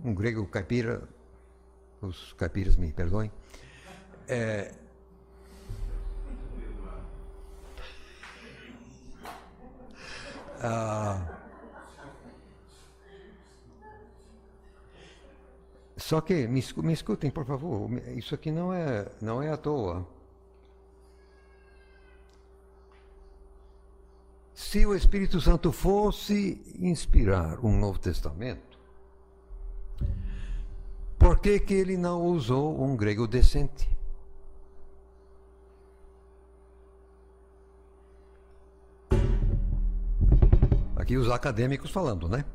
um grego caipira, os caipiras me perdoem, só que, me escutem, por favor, isso aqui não é à toa. Se o Espírito Santo fosse inspirar um Novo Testamento, por que ele não usou um grego decente? Aqui os acadêmicos falando, né?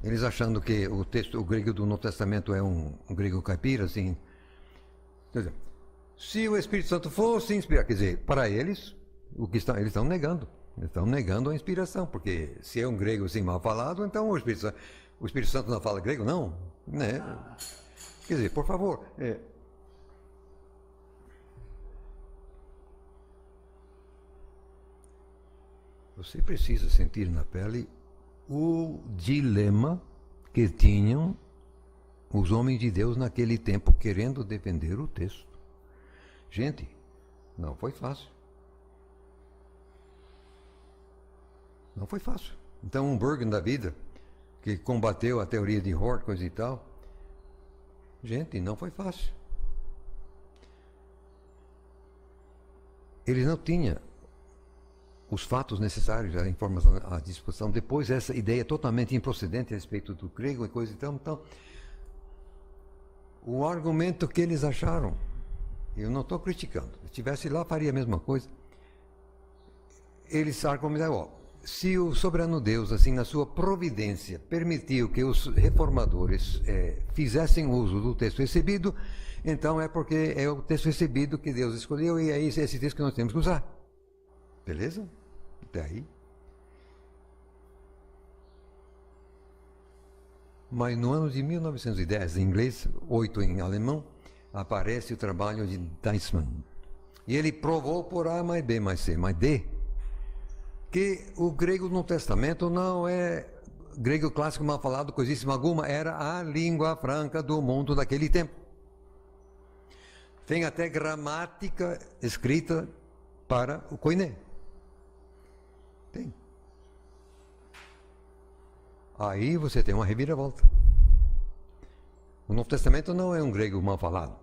Eles achando que o grego do Novo Testamento é um grego caipira, assim. Quer dizer, se o Espírito Santo fosse inspirar, quer dizer, para eles, eles estão negando. Eles estão negando a inspiração, porque se é um grego assim mal falado, então o Espírito Santo não fala grego, não, né? Quer dizer, por favor, você precisa sentir na pele o dilema que tinham os homens de Deus naquele tempo querendo defender o texto. Gente, não foi fácil. Não foi fácil. Então, um Burgon da vida, que combateu a teoria de Hort, coisa e tal, gente, não foi fácil. Ele não tinha os fatos necessários, a informação à disposição. Depois, essa ideia totalmente improcedente a respeito do grego e coisa e tal. Então, o argumento que eles acharam, eu não estou criticando, se estivesse lá, faria a mesma coisa. Eles argumentaram, se o soberano Deus, assim, na sua providência, permitiu que os reformadores fizessem uso do texto recebido, então é porque é o texto recebido que Deus escolheu e é esse texto que nós temos que usar. Beleza? Até aí. Mas no ano de 1910, em inglês, 8 em alemão, aparece o trabalho de Deismann. E ele provou por A mais B mais C mais D que o grego no Testamento não é grego clássico mal falado, coisíssima alguma, era a língua franca do mundo daquele tempo. Tem até gramática escrita para o Koiné. Tem. Aí você tem uma reviravolta. O Novo Testamento não é um grego mal falado.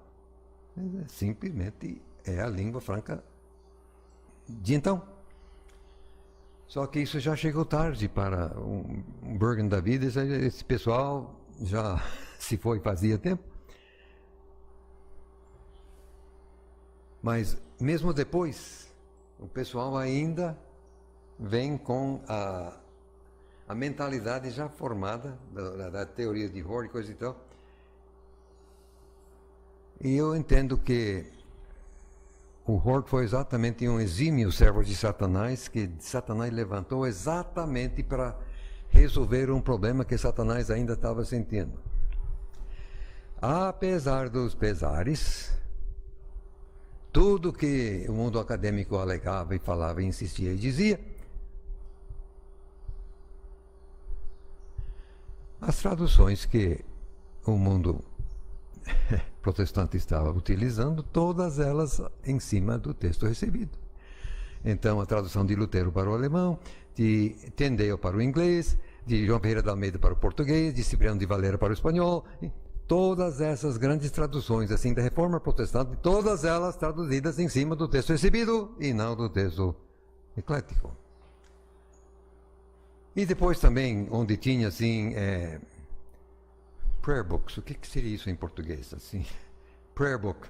Simplesmente é a língua franca de então. Só que isso já chegou tarde para um Burgon da vida. Esse pessoal já se foi fazia tempo. Mas mesmo depois, o pessoal ainda vem com a mentalidade já formada da teoria de Hort e coisa e tal. E eu entendo que o Hort foi exatamente um exímio servo de Satanás, que Satanás levantou exatamente para resolver um problema que Satanás ainda estava sentindo. Apesar dos pesares, tudo que o mundo acadêmico alegava e falava, e insistia e dizia, as traduções que o mundo protestante estava utilizando, todas elas em cima do texto recebido. Então, a tradução de Lutero para o alemão, de Tyndale para o inglês, de João Ferreira de Almeida para o português, de Cipriano de Valera para o espanhol, todas essas grandes traduções assim da Reforma Protestante, todas elas traduzidas em cima do texto recebido e não do texto eclético. E depois também, onde tinha assim, prayer books, o que seria isso em português? Assim? Prayer book.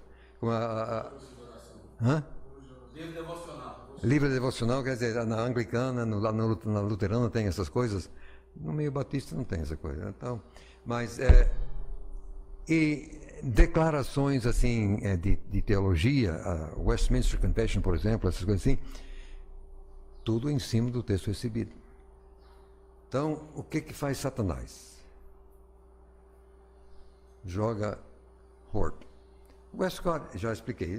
Livro devocional. Livro devocional, quer dizer, na anglicana, na luterana tem essas coisas. No meio batista não tem essa coisa. Então, mas, e declarações assim de teologia, a Westminster Confession, por exemplo, essas coisas assim, tudo em cima do texto recebido. Então, o que faz Satanás? Joga Hort. Westcott, já expliquei,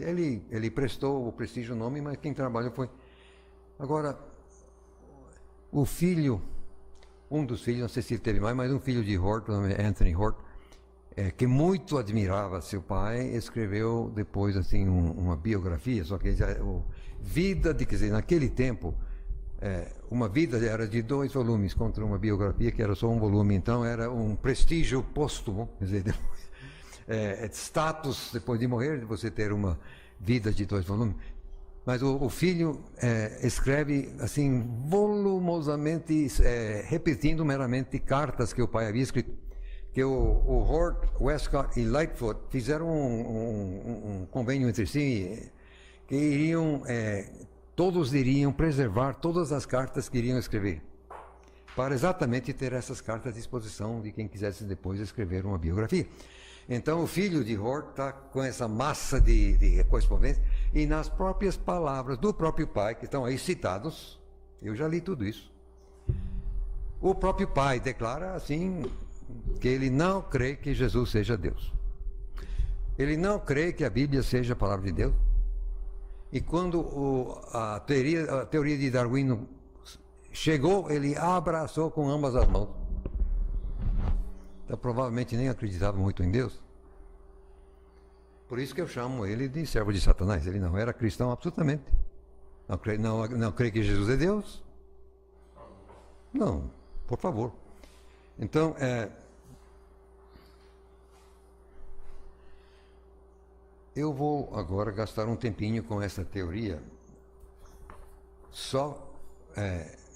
ele prestou o prestígio nome, mas quem trabalhou foi... Agora, o filho um dos filhos, não sei se ele teve mais, mas um filho de Hort, o nome é Anthony Hort, que muito admirava seu pai, escreveu depois assim uma biografia, só que vida de, quer dizer, naquele tempo, uma vida era de 2 volumes contra uma biografia que era só um volume, então era um prestígio póstumo, quer dizer, status depois de morrer, de você ter uma vida de 2 volumes. Mas o filho escreve assim volumosamente, repetindo meramente cartas que o pai havia escrito, que o Hort, Westcott e Lightfoot fizeram um convênio entre si, que iriam, todos iriam preservar todas as cartas que iriam escrever, para exatamente ter essas cartas à disposição de quem quisesse depois escrever uma biografia. Então o filho de Hort está com essa massa de correspondência, e nas próprias palavras do próprio pai, que estão aí citados, eu já li tudo isso, o próprio pai declara assim, que ele não crê que Jesus seja Deus. Ele não crê que a Bíblia seja a palavra de Deus. E quando a teoria de Darwin chegou, ele abraçou com ambas as mãos. Então, provavelmente nem acreditava muito em Deus. Por isso que eu chamo ele de servo de Satanás. Ele não era cristão absolutamente. Não crê que Jesus é Deus? Não, por favor. Então, eu vou agora gastar um tempinho com essa teoria.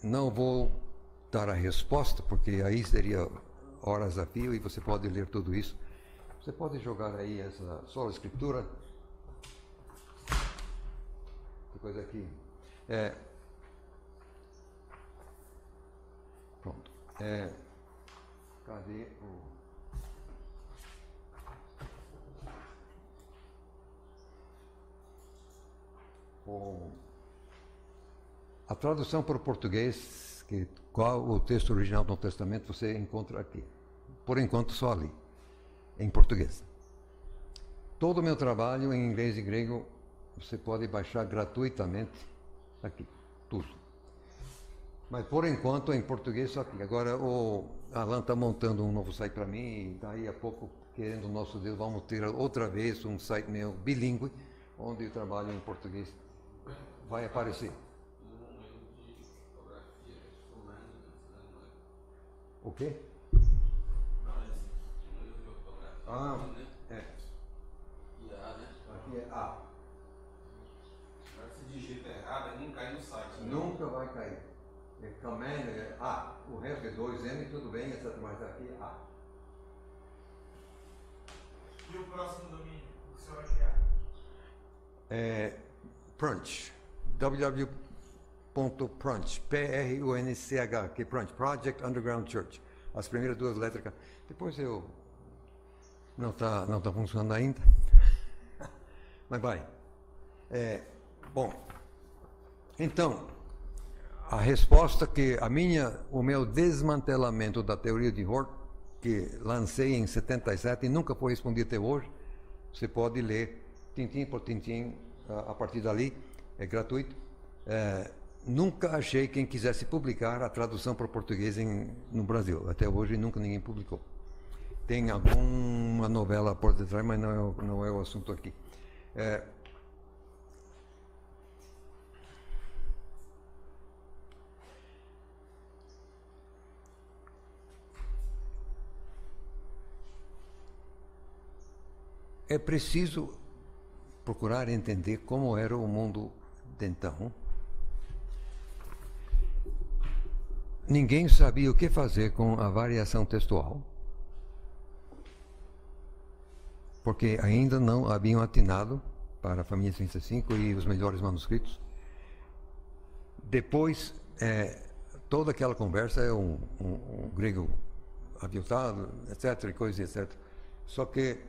Não vou dar a resposta, porque aí seria horas a fio e você pode ler tudo isso. Você pode jogar aí essa sola escritura. Essa coisa aqui. Pronto. Cadê a tradução para o português, qual o texto original do Novo Testamento você encontra aqui. Por enquanto só ali, em português. Todo o meu trabalho em inglês e grego você pode baixar gratuitamente aqui, tudo. Mas por enquanto em português só aqui. Agora o Alan está montando um novo site para mim, e daí a pouco, querendo o nosso Deus, vamos ter outra vez um site meu bilíngue, onde o trabalho em português vai aparecer. O quê? Aqui é A. Se digita errado, não cai no site. Nunca vai cair. Command é A. O resto é 2M, tudo bem, etc. Mas aqui é A. E o próximo domínio? O senhor vai criar? Prunch. www.prunch. P-R-U-N-C-H. Que é Prunch. Project Underground Church. As primeiras 2 letras. Depois eu... Não tá funcionando ainda. Mas vai. Bom. Então, a resposta que o meu desmantelamento da teoria de Hort, que lancei em 77 e nunca foi respondido até hoje, você pode ler tintim por tintim a partir dali, é gratuito. Nunca achei quem quisesse publicar a tradução para o português no Brasil. Até hoje nunca ninguém publicou. Tem alguma novela por detrás, mas não é o assunto aqui. É preciso procurar entender como era o mundo de então. Ninguém sabia o que fazer com a variação textual, porque ainda não haviam atinado para a família 35 e os melhores manuscritos. Depois, toda aquela conversa é um grego aviltado, etc., e coisas, etc. Só que